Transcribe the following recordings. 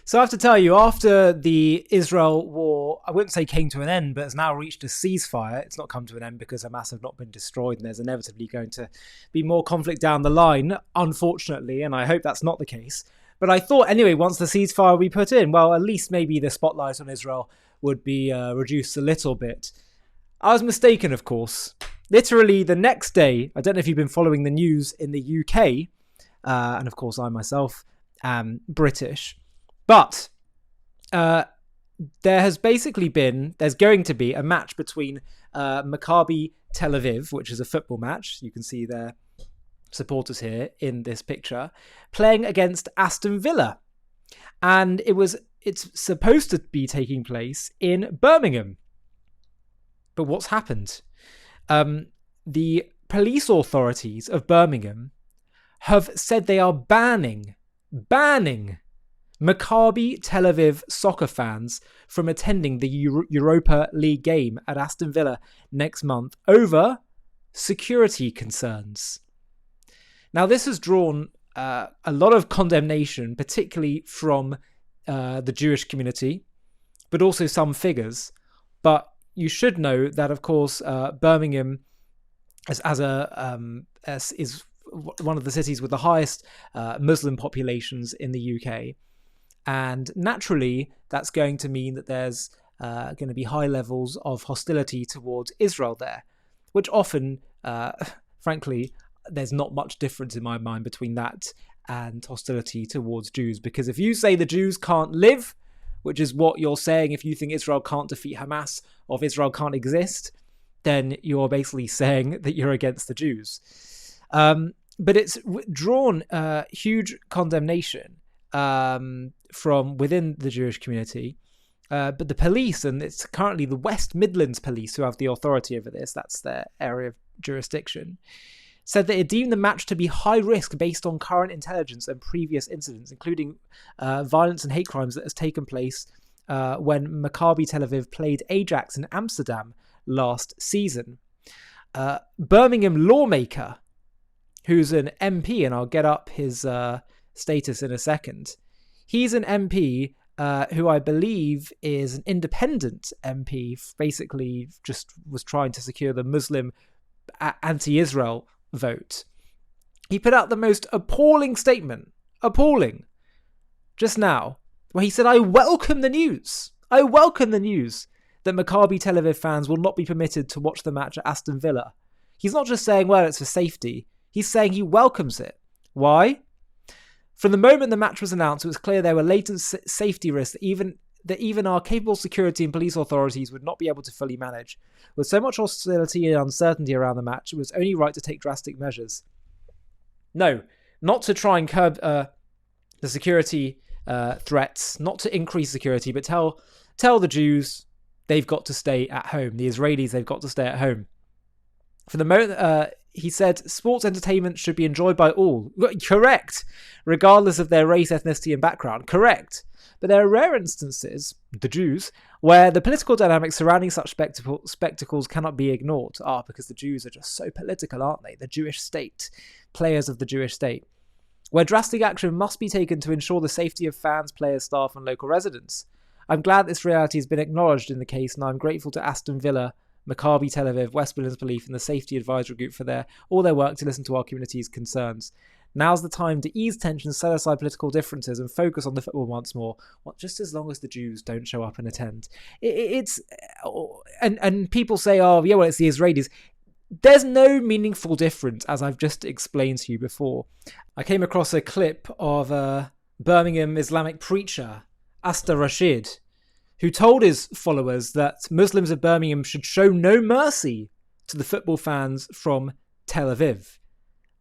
So I have to tell you, after the Israel war, I wouldn't say came to an end, but has now reached a ceasefire. It's not come to an end because Hamas have not been destroyed, and there's inevitably going to be more conflict down the line, unfortunately, and I hope that's not the case. But I thought, anyway, once the ceasefire we put in, well, at least maybe the spotlight on Israel would be reduced a little bit. I was mistaken, of course. Literally the next day, I don't know if you've been following the news in the UK, and of course I myself am British, but there's going to be a match between Maccabi Tel Aviv, which is a football match. You can see their supporters here in this picture, playing against Aston Villa. And it's supposed to be taking place in Birmingham. But what's happened? The police authorities of Birmingham have said they are banning Maccabi Tel Aviv soccer fans from attending the Europa League game at Aston Villa next month over security concerns. Now, this has drawn a lot of condemnation, particularly from the Jewish community, but also some figures. But you should know that, of course, Birmingham is one of the cities with the highest Muslim populations in the UK. And naturally, that's going to mean that there's going to be high levels of hostility towards Israel there, which often, frankly, there's not much difference in my mind between that and hostility towards Jews. Because if you say the Jews can't live, which is what you're saying if you think Israel can't defeat Hamas or if Israel can't exist, then you're basically saying that you're against the Jews. But it's drawn huge condemnation from within the Jewish community. But the police, and it's currently the West Midlands police who have the authority over this, that's their area of jurisdiction, said that it deemed the match to be high risk based on current intelligence and previous incidents, including violence and hate crimes that has taken place when Maccabi Tel Aviv played Ajax in Amsterdam last season. Birmingham lawmaker, who's an MP, and I'll get up his status in a second, he's an MP who I believe is an independent MP, basically just was trying to secure the Muslim anti-Israel vote. He put out the most appalling statement, just now, where he said, I welcome the news that Maccabi Tel Aviv fans will not be permitted to watch the match at Aston Villa. He's not just saying, well, it's for safety. He's saying he welcomes it. Why? From the moment the match was announced, it was clear there were latent safety risks that even our capable security and police authorities would not be able to fully manage. With so much hostility and uncertainty around the match, it was only right to take drastic measures. No, not to try and curb the security threats, not to increase security, but tell the Jews they've got to stay at home. The Israelis, they've got to stay at home. For the moment, he said, sports entertainment should be enjoyed by all. Correct. Regardless of their race, ethnicity, and background. Correct. But there are rare instances, the Jews, where the political dynamics surrounding such spectacles cannot be ignored. Because the Jews are just so political, aren't they? The Jewish state. Players of the Jewish state. Where drastic action must be taken to ensure the safety of fans, players, staff, and local residents. I'm glad this reality has been acknowledged in the case, and I'm grateful to Aston Villa, Maccabi Tel Aviv, West Midlands Police, and the Safety Advisory Group for all their work to listen to our community's concerns. Now's the time to ease tensions, set aside political differences, and focus on the football once more. Just as long as the Jews don't show up and attend. And people say, oh, yeah, well, it's the Israelis. There's no meaningful difference, as I've just explained to you before. I came across a clip of a Birmingham Islamic preacher, Asta Rashid, who told his followers that Muslims of Birmingham should show no mercy to the football fans from Tel Aviv.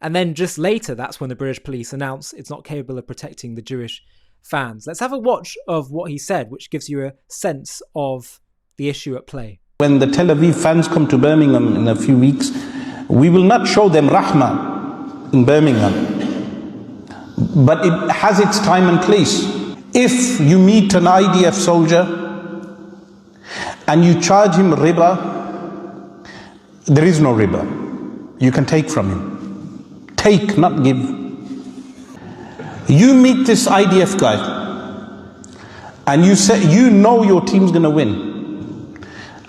And then just later, that's when the British police announced it's not capable of protecting the Jewish fans. Let's have a watch of what he said, which gives you a sense of the issue at play. When the Tel Aviv fans come to Birmingham in a few weeks, we will not show them rahmah in Birmingham. But it has its time and place. If you meet an IDF soldier and you charge him riba, there is no riba. You can take from him. Take, not give. You meet this IDF guy and you say, you know your team's going to win,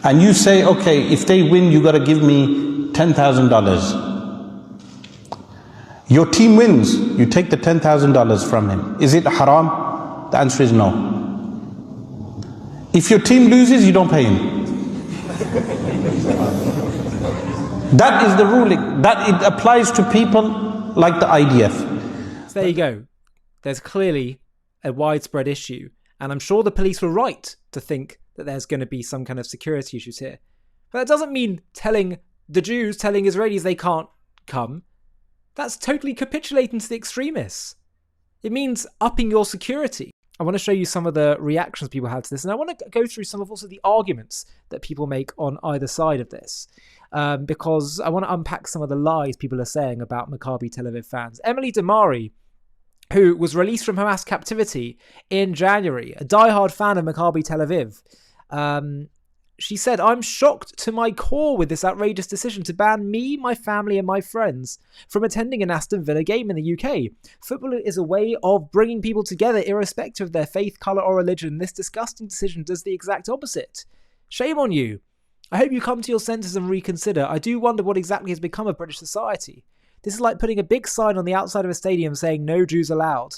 and you say, okay, if they win, you got to give me $10,000. Your team wins, you take the $10,000 from him. Is it haram? The answer is no. If your team loses, you don't pay him. That is the ruling. That it applies to people like the IDF. So there you go. There's clearly a widespread issue, and I'm sure the police were right to think that there's going to be some kind of security issues here. But that doesn't mean telling Israelis they can't come. That's totally capitulating to the extremists. It means upping your security. I want to show you some of the reactions people had to this, and I want to go through some of also the arguments that people make on either side of this, because I want to unpack some of the lies people are saying about Maccabi Tel Aviv fans. Emily Damari, who was released from Hamas captivity in January, a diehard fan of Maccabi Tel Aviv, she said, "I'm shocked to my core with this outrageous decision to ban me, my family and my friends from attending an Aston Villa game in the UK. Football is a way of bringing people together irrespective of their faith, colour or religion. This disgusting decision does the exact opposite. Shame on you. I hope you come to your senses and reconsider. I do wonder what exactly has become of British society. This is like putting a big sign on the outside of a stadium saying no Jews allowed.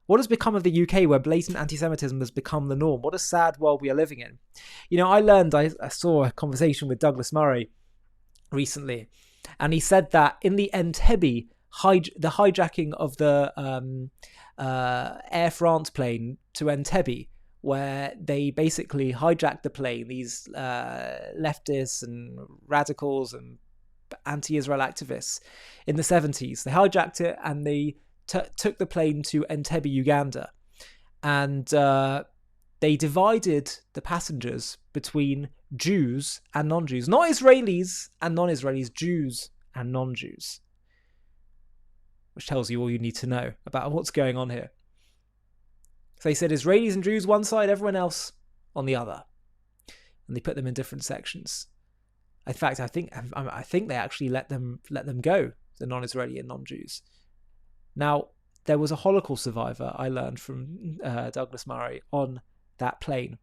What has become of the UK where blatant anti-Semitism has become the norm? What a sad world we are living in." You know, I saw a conversation with Douglas Murray recently, and he said that in the Entebbe, the hijacking of the Air France plane to Entebbe, where they basically hijacked the plane, these leftists and radicals and anti-Israel activists in the 70s, they hijacked it and they took the plane to Entebbe, Uganda, and they divided the passengers between Jews and non-Jews. Not Israelis and non-Israelis, Jews and non-Jews. Which tells you all you need to know about what's going on here. So they said Israelis and Jews one side, everyone else on the other. And they put them in different sections. In fact, I think they actually let them go, the non-Israeli and non-Jews. Now, there was a Holocaust survivor, I learned from Douglas Murray, on that plane.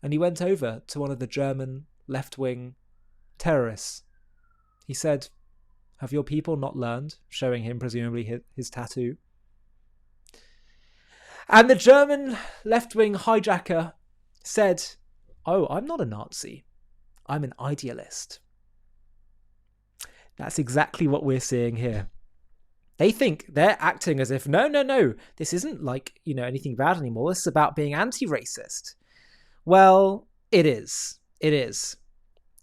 And he went over to one of the German left-wing terrorists. He said, "Have your people not learned?" Showing him, presumably, his tattoo. And the German left-wing hijacker said, "Oh, I'm not a Nazi. I'm an idealist." That's exactly what we're seeing here. They think they're acting as if, no, this isn't like, anything bad anymore. This is about being anti-racist. Well, it is. It is.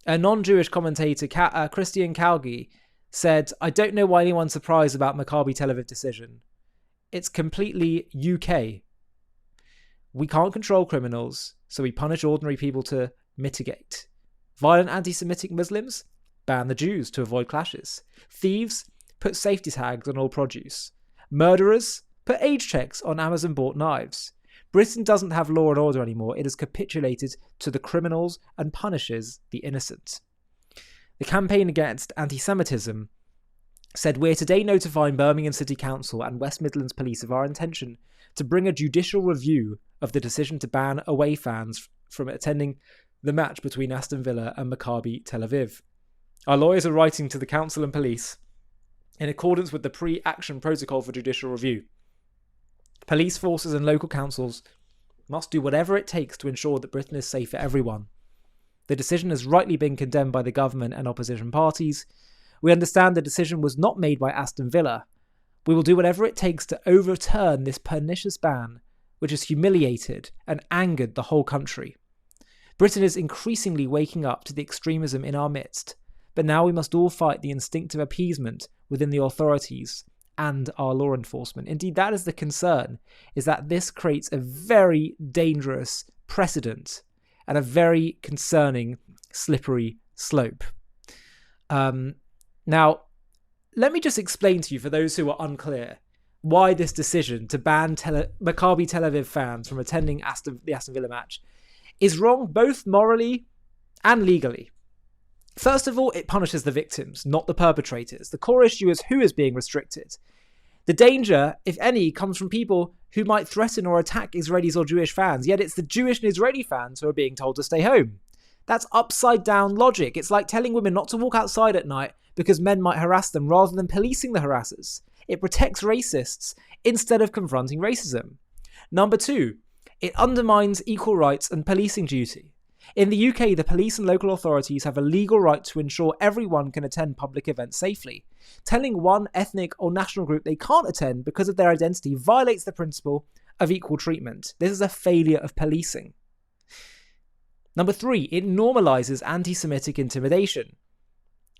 A non-Jewish commentator, Christian Calgi, said, "I don't know why anyone's surprised about Maccabi Tel Aviv decision. It's completely UK. We can't control criminals, so we punish ordinary people to mitigate. Violent anti-Semitic Muslims? Ban the Jews to avoid clashes. Thieves? Put safety tags on all produce. Murderers? Put age checks on Amazon-bought knives. Britain doesn't have law and order anymore. It has capitulated to the criminals and punishes the innocent." The campaign against anti-Semitism said, "We're today notifying Birmingham City Council and West Midlands Police of our intention to bring a judicial review of the decision to ban away fans from attending the match between Aston Villa and Maccabi Tel Aviv. Our lawyers are writing to the council and police in accordance with the pre-action protocol for judicial review. Police forces and local councils must do whatever it takes to ensure that Britain is safe for everyone. The decision has rightly been condemned by the government and opposition parties. We understand the decision was not made by Aston Villa. We will do whatever it takes to overturn this pernicious ban, which has humiliated and angered the whole country. Britain is increasingly waking up to the extremism in our midst, but now we must all fight the instinctive appeasement within the authorities and our law enforcement." Indeed, that is the concern, is that this creates a very dangerous precedent and a very concerning slippery slope. Now, let me just explain to you, for those who are unclear, why this decision to ban Maccabi Tel Aviv fans from attending the Aston Villa match is wrong both morally and legally. First of all, it punishes the victims, not the perpetrators. The core issue is who is being restricted. The danger, if any, comes from people who might threaten or attack Israelis or Jewish fans, yet it's the Jewish and Israeli fans who are being told to stay home. That's upside down logic. It's like telling women not to walk outside at night because men might harass them rather than policing the harassers. It protects racists instead of confronting racism. Number 2, it undermines equal rights and policing duty. In the UK, the police and local authorities have a legal right to ensure everyone can attend public events safely. Telling one ethnic or national group they can't attend because of their identity violates the principle of equal treatment. This is a failure of policing. Number 3, it normalises anti-Semitic intimidation.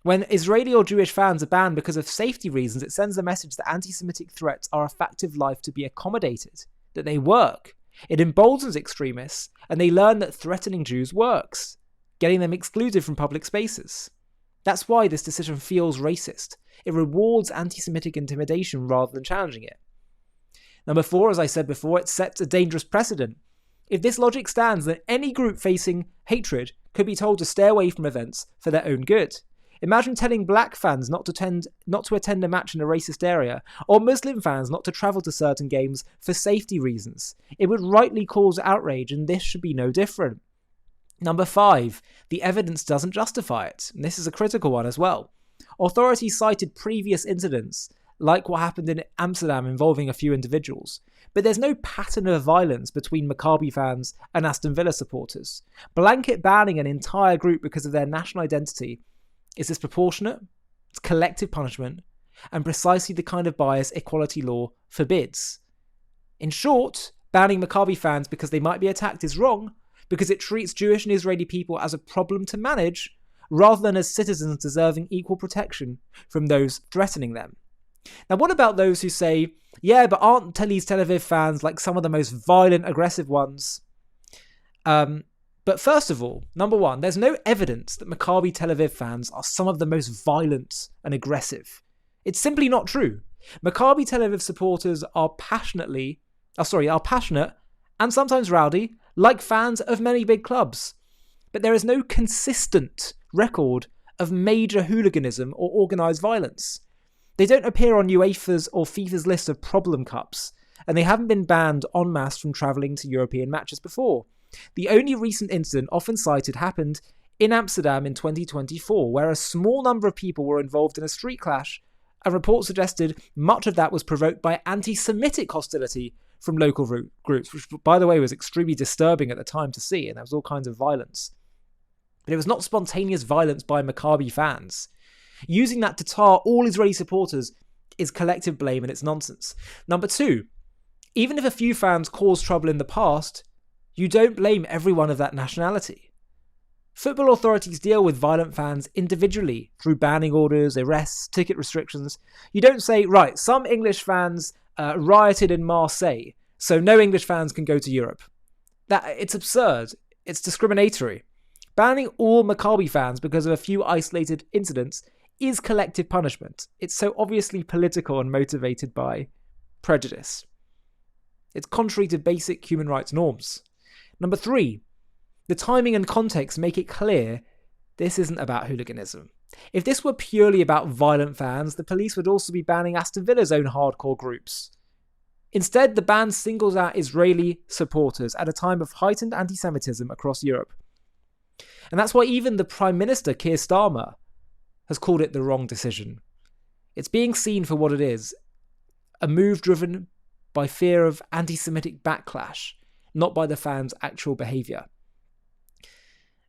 When Israeli or Jewish fans are banned because of safety reasons, it sends a message that anti-Semitic threats are a fact of life to be accommodated, that they work. It emboldens extremists, and they learn that threatening Jews works, getting them excluded from public spaces. That's why this decision feels racist. It rewards anti-Semitic intimidation rather than challenging it. Number 4, as I said before, it sets a dangerous precedent. If this logic stands, then any group facing hatred could be told to stay away from events for their own good. Imagine telling black fans not to attend a match in a racist area, or Muslim fans not to travel to certain games for safety reasons. It would rightly cause outrage, and this should be no different. Number 5, the evidence doesn't justify it, and this is a critical one as well. Authorities cited previous incidents, like what happened in Amsterdam involving a few individuals, but there's no pattern of violence between Maccabi fans and Aston Villa supporters. Blanket banning an entire group because of their national identity is disproportionate, it's collective punishment, and precisely the kind of bias equality law forbids. In short, banning Maccabi fans because they might be attacked is wrong, because it treats Jewish and Israeli people as a problem to manage, rather than as citizens deserving equal protection from those threatening them. Now, what about those who say, yeah, but aren't these Tel Aviv fans like some of the most violent, aggressive ones? But first of all, number 1, there's no evidence that Maccabi Tel Aviv fans are some of the most violent and aggressive. It's simply not true. Maccabi Tel Aviv supporters are passionate and sometimes rowdy, like fans of many big clubs. But there is no consistent record of major hooliganism or organised violence. They don't appear on UEFA's or FIFA's list of problem cups, and they haven't been banned en masse from travelling to European matches before. The only recent incident often cited happened in Amsterdam in 2024, where a small number of people were involved in a street clash, and reports suggested much of that was provoked by anti-Semitic hostility from local groups, which, by the way, was extremely disturbing at the time to see, and there was all kinds of violence. But it was not spontaneous violence by Maccabi fans. Using that to tar all Israeli supporters is collective blame, and it's nonsense. Number 2, even if a few fans caused trouble in the past, you don't blame everyone of that nationality. Football authorities deal with violent fans individually through banning orders, arrests, ticket restrictions. You don't say, right, some English fans rioted in Marseille, so no English fans can go to Europe. It's absurd. It's discriminatory. Banning all Maccabi fans because of a few isolated incidents is collective punishment. It's so obviously political and motivated by prejudice. It's contrary to basic human rights norms. Number 3, the timing and context make it clear this isn't about hooliganism. If this were purely about violent fans, the police would also be banning Aston Villa's own hardcore groups. Instead, the ban singles out Israeli supporters at a time of heightened anti-Semitism across Europe. And that's why even the Prime Minister, Keir Starmer, has called it the wrong decision. It's being seen for what it is, a move driven by fear of anti-Semitic backlash, not by the fans' actual behaviour.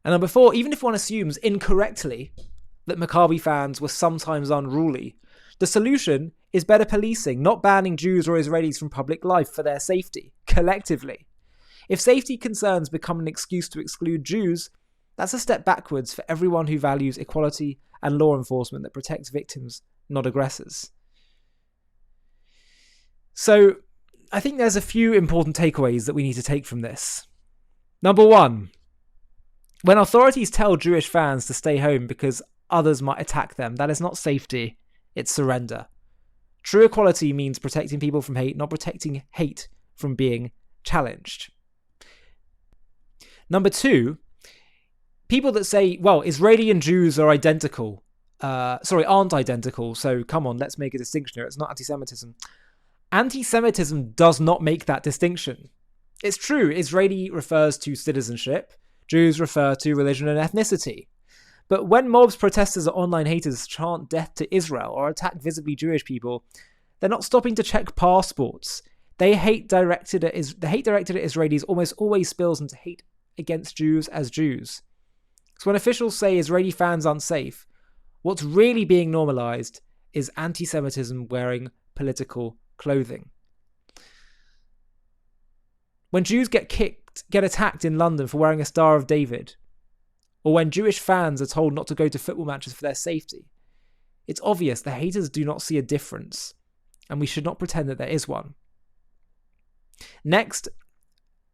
And number 4, even if one assumes incorrectly that Maccabi fans were sometimes unruly, the solution is better policing, not banning Jews or Israelis from public life for their safety, collectively. If safety concerns become an excuse to exclude Jews, that's a step backwards for everyone who values equality and law enforcement that protects victims, not aggressors. So, I think there's a few important takeaways that we need to take from this. Number 1, when authorities tell Jewish fans to stay home because others might attack them, that is not safety, it's surrender. True equality means protecting people from hate, not protecting hate from being challenged. Number 2, people that say, well, Israeli and Jews are aren't identical, so come on, let's make a distinction here, it's not anti-Semitism. Anti-Semitism does not make that distinction. It's true, Israeli refers to citizenship, Jews refer to religion and ethnicity. But when mobs, protesters, or online haters chant death to Israel or attack visibly Jewish people, they're not stopping to check passports. The hate directed at Israelis almost always spills into hate against Jews as Jews. So when officials say Israeli fans unsafe, what's really being normalised is anti-Semitism wearing political clothing. When Jews get attacked in London for wearing a Star of David, or when Jewish fans are told not to go to football matches for their safety, it's obvious the haters do not see a difference, and we should not pretend that there is one. Next,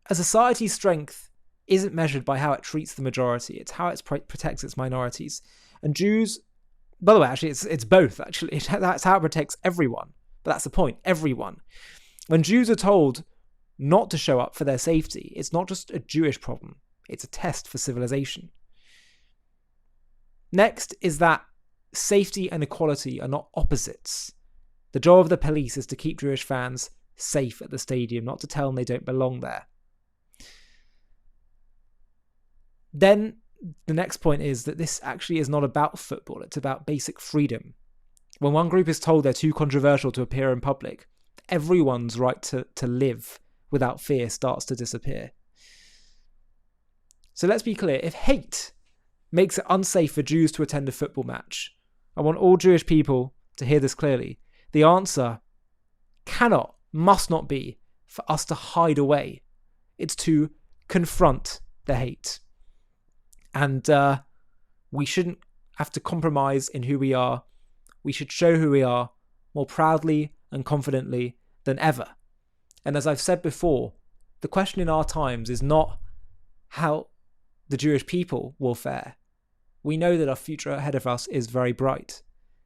a society's strength isn't measured by how it treats the majority, it's how it protects its minorities. And Jews, by the way, actually, it's both, actually. That's how it protects everyone. But that's the point, everyone. When Jews are told not to show up for their safety, it's not just a Jewish problem, it's a test for civilization. Next is that safety and equality are not opposites. The job of the police is to keep Jewish fans safe at the stadium, not to tell them they don't belong there. Then the next point is that this actually is not about football, it's about basic freedom. When one group is told they're too controversial to appear in public, everyone's right to live without fear starts to disappear. So let's be clear, if hate makes it unsafe for Jews to attend a football match, I want all Jewish people to hear this clearly. The answer must not be for us to hide away. It's to confront the hate. And we shouldn't have to compromise in who we are. We should show who we are more proudly and confidently than ever. And as I've said before, the question in our times is not how the Jewish people will fare. We know that our future ahead of us is very bright.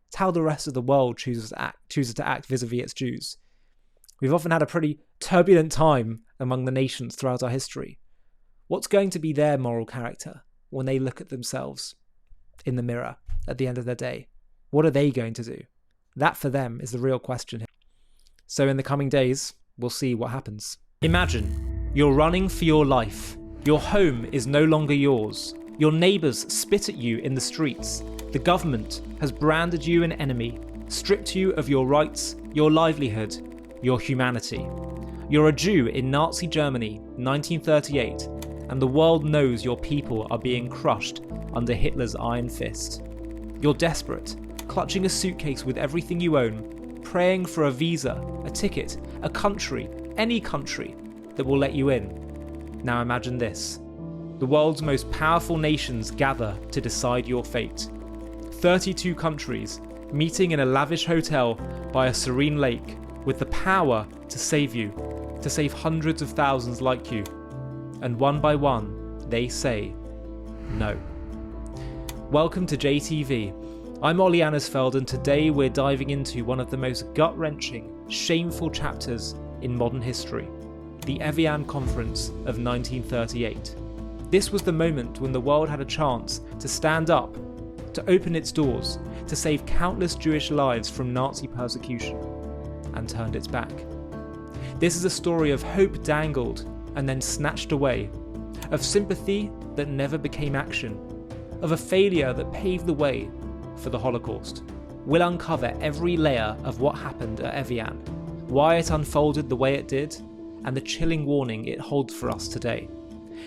It's how the rest of the world chooses to act vis-a-vis its Jews. We've often had a pretty turbulent time among the nations throughout our history. What's going to be their moral character when they look at themselves in the mirror at the end of their day? What are they going to do? That for them is the real question. So in the coming days, we'll see what happens. Imagine you're running for your life. Your home is no longer yours. Your neighbours spit at you in the streets. The government has branded you an enemy, stripped you of your rights, your livelihood, your humanity. You're a Jew in Nazi Germany, 1938, and the world knows your people are being crushed under Hitler's iron fist. You're desperate, clutching a suitcase with everything you own, praying for a visa, a ticket, a country, any country that will let you in. Now imagine this. The world's most powerful nations gather to decide your fate. 32 countries meeting in a lavish hotel by a serene lake with the power to save you, to save hundreds of thousands like you. And one by one, they say no. Welcome to JTV. I'm Ollie Annisfeld, and today we're diving into one of the most gut-wrenching, shameful chapters in modern history, the Evian Conference of 1938. This was the moment when the world had a chance to stand up, to open its doors, to save countless Jewish lives from Nazi persecution, and turned its back. This is a story of hope dangled and then snatched away, of sympathy that never became action, of a failure that paved the way for the Holocaust. We'll uncover every layer of what happened at Evian, why it unfolded the way it did, and the chilling warning it holds for us today.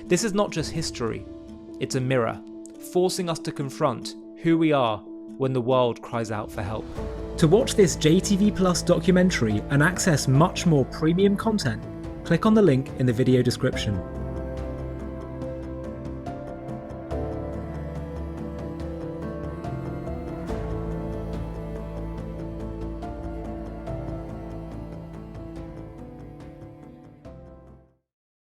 This is not just history, it's a mirror, forcing us to confront who we are when the world cries out for help. To watch this JTV Plus documentary and access much more premium content, click on the link in the video description.